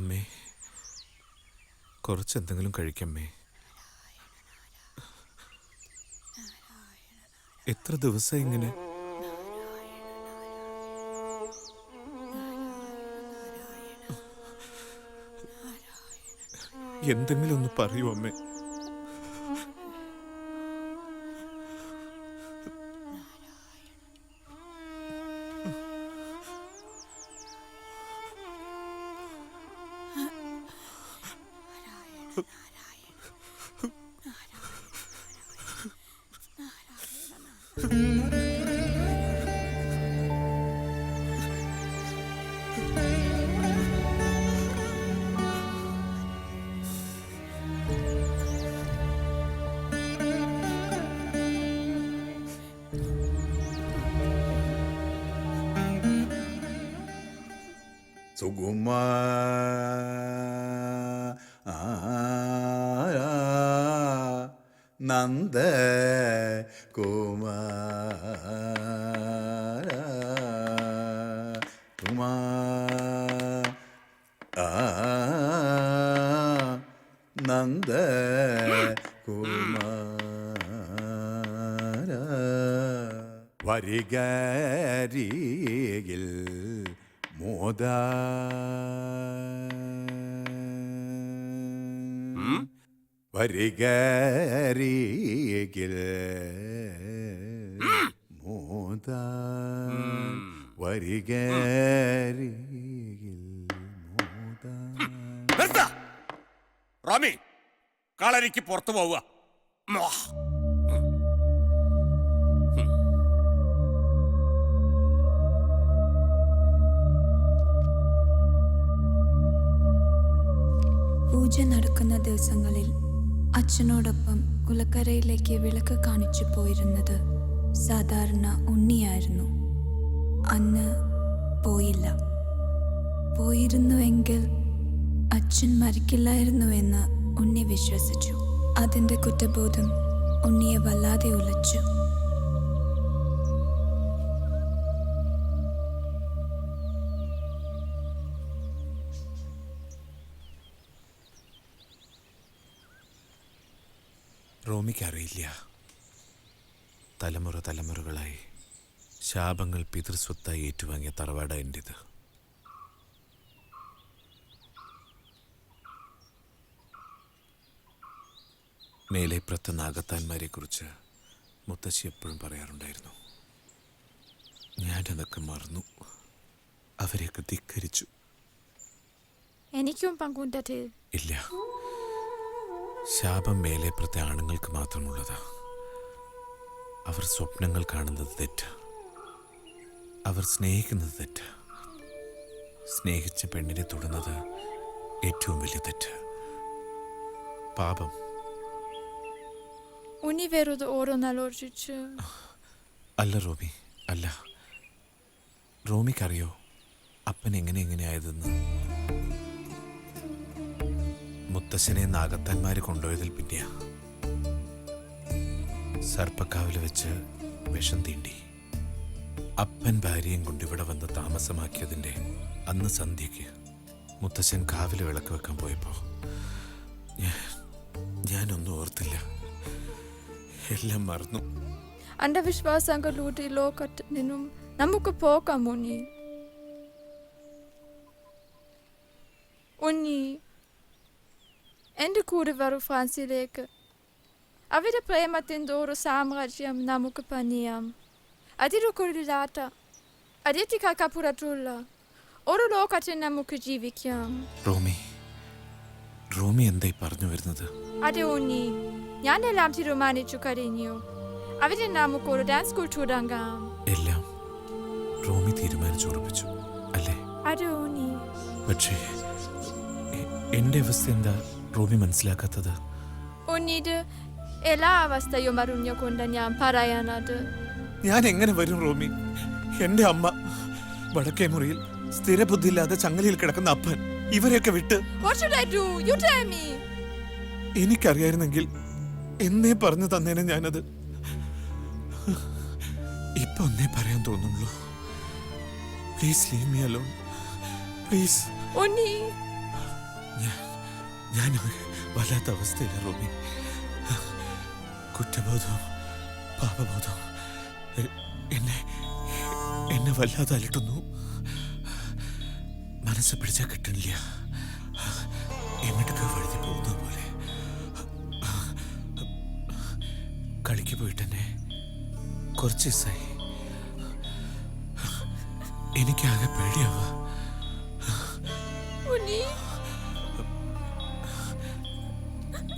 അമ്മേ, കുറച്ചെന്തെങ്കിലും കഴിക്കമ്മേ. എത്ര ദിവസം ഇങ്ങനെ? എന്തെങ്കിലും ഒന്ന് പറയൂ അമ്മേ. സുകുമാ നന്ദ കുമാര നന്ദ കുമാര വരികരികിൽ മോദ വരികരികിൽ മോദ വരികരികിൽ മോദ. റോമി, കളരിക്ക് പുറത്തു പോവുക. പൂജ നടക്കുന്ന ദിവസങ്ങളിൽ അച്ഛനോടൊപ്പം കുളക്കരയിലേക്ക് വിളക്ക് കാണിച്ചു പോയിരുന്നത് സാധാരണ ഉണ്ണിയായിരുന്നു. അന്ന് പോയില്ല. പോയിരുന്നുവെങ്കിൽ അച്ഛൻ മരിക്കില്ലായിരുന്നുവെന്ന് ഉണ്ണി വിശ്വസിച്ചു. അതിൻ്റെ കുറ്റബോധം ഉണ്ണിയെ വല്ലാതെ ഉലച്ചു. റോമിക്കറിയില്ല, തലമുറ തലമുറകളായി ശാപങ്ങൾ പിതൃസ്വത്തായി ഏറ്റുവാങ്ങിയ തറവാട എൻ്റെത്. മേലെപ്പുറത്തെ നാഗത്താന്മാരെക്കുറിച്ച് മുത്തശ്ശി എപ്പോഴും പറയാറുണ്ടായിരുന്നു. ഞാനതൊക്കെ മറന്നു, അവരെയൊക്കെ ധിക്കരിച്ചു. എനിക്കും പങ്കുണ്ട്. ഇല്ല, ശാപം മേലെപ്പുറത്തെ ആണുങ്ങൾക്ക് മാത്രമുള്ളതാ. അവർ സ്വപ്നങ്ങൾ കാണുന്നത് തെറ്റ്, അവർ സ്നേഹിക്കുന്നത് തെറ്റ്, സ്നേഹിച്ച പെണ്ണിനെ തൊടുന്നത് ഏറ്റവും വലിയ തെറ്റ്, പാപം. ഉണ്ണി വെറുതെ ഓരോന്നാലോചിച്ച്. അല്ല റോമി, അല്ല. റോമിക്കറിയോ അപ്പൻ എങ്ങനെയായതെന്ന്? മുത്തശ്ശനെ നാഗത്താന്മാര് കൊണ്ടുപോയതിൽ പിന്നെയാ. സർപ്പക്കാവില് വെച്ച് വിഷം തീണ്ടി അപ്പൻ ഭാര്യയും കൊണ്ട് ഇവിടെ വന്ന് താമസമാക്കിയതിൻ്റെ അന്ന് സന്ധ്യയ്ക്ക് മുത്തശ്ശൻ കാവില് വിളക്ക് വെക്കാൻ പോയപ്പോ ഞാനൊന്നും ഓർത്തില്ല, എല്ലാം മറന്നു. അന്ധവിശ്വാസങ്ങളുടെ ലോകത്ത് നിന്നും നമുക്ക് പോകാം ഉണ്ണി. ഉണ്ണി, എൻ്റെ കൂടെ വരൂ ഫ്രാൻസിലേക്ക്. അവിടെ പ്രേമത്തിൻ്റെ ഒരു സാമ്രാജ്യം നമുക്ക് പണിയാം. അതിരു കൊള്ളില്ലാത്ത അതിഥികൾക്കപ്പുറത്തുള്ള ഒരു ലോകത്തിൽ നമുക്ക് ജീവിക്കാം. റോമി എന്തായി പറഞ്ഞു വരുന്നത്? അതെ ഉണ്ണി, ഞാനെല്ലാം തീരുമാനിച്ചു കഴിഞ്ഞു. അവിടെ നമുക്ക് ഒരു ഡാൻസ് സ്കൂൾ തുടങ്ങാം. എല്ലാം റോമി തീരുമാനിച്ചുറപ്പിച്ചു അല്ലേ? അതെ ഉണ്ണി. പക്ഷേ എന്റെ അവസ്ഥ എന്താ റോമി മനസ്സിലാക്കാത്തത്? ഉണ്ണിയുടെ എല്ലാ അവസ്ഥയും അറിഞ്ഞുകൊണ്ട് ഞാൻ പറയാനത്. ഞാൻ എങ്ങനെ വരും റോമി? എന്റെ അമ്മ, വടക്കേ മുറിയിൽ സ്ഥിരബുദ്ധിയില്ലാതെ ചങ്ങലയിൽ കിടക്കുന്ന അപ്പൻ, ഇവരെയൊക്കെ വിട്ട് എനിക്കറിയായിരുന്നെങ്കിൽ എന്നേ പറഞ്ഞു തന്നേനെ ഞാനത്. ഇപ്പൊ ഒന്നേ പറയാൻ തോന്നുള്ളൂ. Please leave me alone, please. ഞാൻ വല്ലാത്ത അവസ്ഥയില്ല റോമി. കുറ്റബോധവും പാപബോധവും എന്നെ വല്ലാതെ അലട്ടുന്നു. മനസ്സ് പിടിച്ചാൽ കിട്ടണില്ല. എങ്ങോട്ടൊക്കെ വഴുതി പോകുന്നത് പോലെ. കളിക്ക് പോയിട്ടെന്നെ കുറച്ച് ദിവസമായി. എനിക്കാകെ പേടിയാവുക. ഉണ്ണി,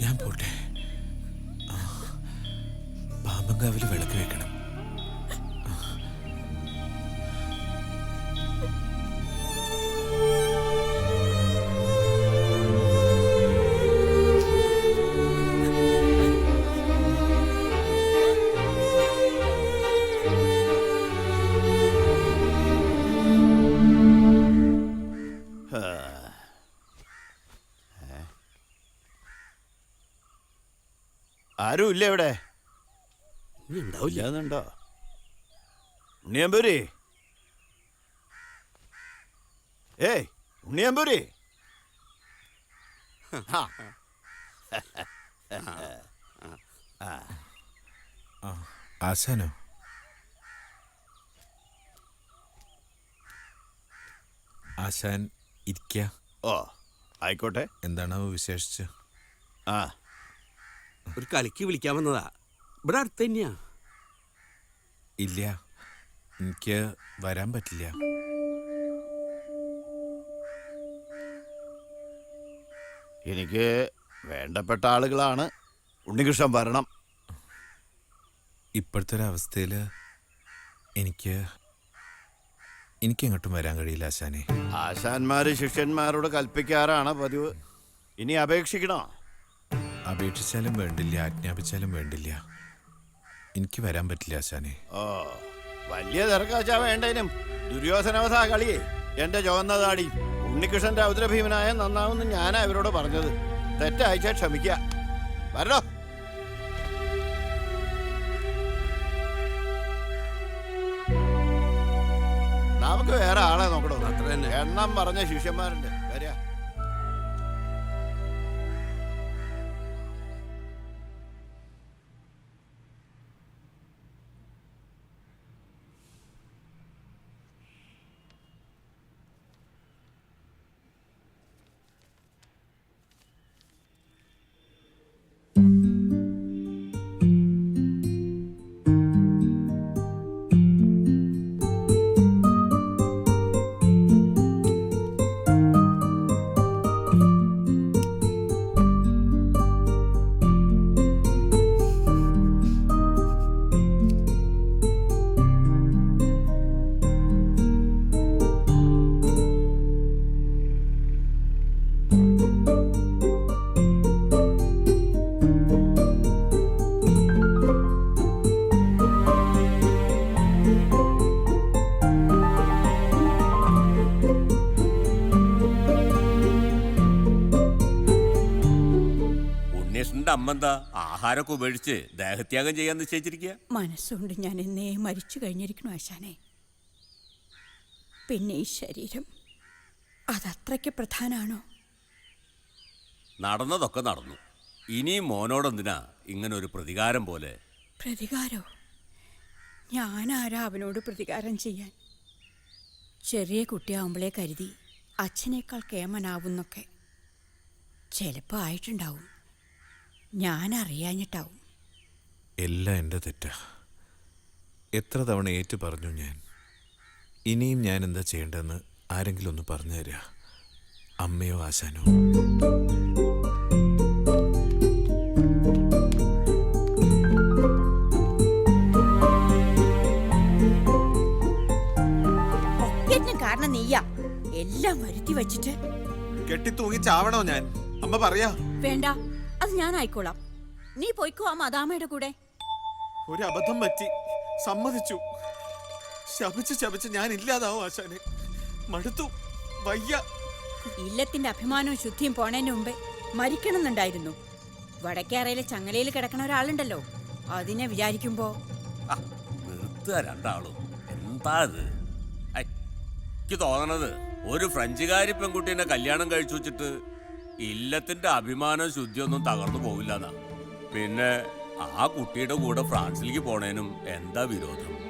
ഞാൻ പോട്ടെ. പാമ്പങ്കാവിൽ വിളക്ക് വെക്കണം. ആരും ഇല്ല ഇവിടെ. ഉണ്ടാവില്ല. ഉണ്ണിയമ്പൂരി, ഏയ് ഉണ്ണിയമ്പൂരി. ആശാനോ? ആശാൻ ഇരിക്ക. ഓ ആയിക്കോട്ടെ. എന്താണാവോ വിശേഷിച്ച്? ആ, ഒരു കളിക്ക് വിളിക്കാൻ വന്നതാ. ഇവിടെ അടുത്ത് തന്നെയാ. ഇല്ല, എനിക്ക് വരാൻ പറ്റില്ല. എനിക്ക് വേണ്ടപ്പെട്ട ആളുകളാണ്. ഉണ്ണികൃഷ്ണൻ വരണം. ഇപ്പോഴത്തെ ഒരു അവസ്ഥയിൽ എനിക്കെങ്ങോട്ടും വരാൻ കഴിയില്ല ആശാനെ. ആശാന്മാര് ശിഷ്യന്മാരോട് കൽപ്പിക്കാറാണ് പതിവ്. ഇനി അപേക്ഷിക്കണോ? അപേക്ഷിച്ചാലും വേണ്ടില്ല, ആജ്ഞാപിച്ചാലും വേണ്ടില്ല. എനിക്ക് വരാൻ പറ്റില്ല ആശാനെ. ഓ, വലിയ തിരക്കാച്ചാ വേണ്ടേനും. ദുര്യോധനവധാ കളിയെ എന്റെ ചുവന്ന താടി ഉണ്ണികൃഷ്ണന്റെ ഔദ്രഭീമനായ നന്നാവുമെന്ന് ഞാനാ ഇവരോട് പറഞ്ഞത്. തെറ്റയച്ചാ ക്ഷമിക്കുക. വരണോ? നമുക്ക് വേറെ ആളെ നോക്കണോ? അത്ര തന്നെ. എണ്ണം പറഞ്ഞ ശിഷ്യന്മാരുണ്ട്. വരിക. അമ്മെന്താ ആഹാരമൊക്കെ ഉപേക്ഷിച്ച് ദേഹത്യാഗം ചെയ്യാൻ നിശ്ചയിച്ചിരിക്കുക? മനസ്സുകൊണ്ട് ഞാൻ എന്നേ മരിച്ചു കഴിഞ്ഞിരിക്കണു ആശാനെ. പിന്നെ ഈ ശരീരം അതത്രയ്ക്ക് പ്രധാനാണോ? നടന്നതൊക്കെ നടന്നു. ഇനിയും മോനോടെന്തിനാ ഇങ്ങനെ ഒരു പ്രതികാരം പോലെ? പ്രതികാരോ? ഞാനാരാ അവനോട് പ്രതികാരം ചെയ്യാൻ? ചെറിയ കുട്ടിയാവുമ്പോഴേ കരുതി അച്ഛനേക്കാൾ കേമനാവുന്നൊക്കെ. ചിലപ്പോൾ ആയിട്ടുണ്ടാവും, ഞാനറിയാഞ്ഞിട്ടാവും. എല്ലാം എൻ്റെ തെറ്റാ. എത്ര തവണ ഏറ്റു പറഞ്ഞു ഞാൻ. ഇനിയും ഞാൻ എന്താ ചെയ്യേണ്ടതെന്ന് ആരെങ്കിലും ഒന്ന് പറഞ്ഞു തരിക. അമ്മയോ ആശാനോ? കാരണം നീയാ എല്ലാം വരുത്തി വച്ചിട്ട്. കെട്ടിത്തൂങ്ങി ചാവണോ ഞാൻ? അമ്മ പറയാ. വേണ്ട, അത് ഞാൻ ആയിക്കോളാം. നീ പോയിക്കോ ആ മദാമയുടെ കൂടെ. ഒരു അബദ്ധം പറ്റി, സമ്മതിച്ചു. ശപിച്ച് ശപിച്ച് ഞാൻ ഇല്ലാതാവും ആശാനെ. മടുത്തു, വയ്യ. ഇല്ലത്തിന്റെ അഭിമാനവും ശുദ്ധിയും പോണതിന് മുമ്പേ മരിക്കണമെന്നുണ്ടായിരുന്നു. വടക്കേറയിലെ ചങ്ങലയിൽ കിടക്കണ ഒരാളുണ്ടല്ലോ, അതിനെ വിചാരിക്കുമ്പോ നിർത്തുക രണ്ടാളും. എന്താ ഇത്? എനിക്ക് തോന്നണത് ഒരു ഫ്രഞ്ചുകാരി പെൺകുട്ടീനെ കല്യാണം കഴിച്ചു വെച്ചിട്ട് ഇല്ലത്തിന്റെ അഭിമാനം ശുദ്ധിയൊന്നും തകർന്നു പോവില്ലെന്നാ. പിന്നെ ആ കുട്ടിയുടെ കൂടെ ഫ്രാൻസിലേക്ക് പോണേനും എന്താ വിരോധം?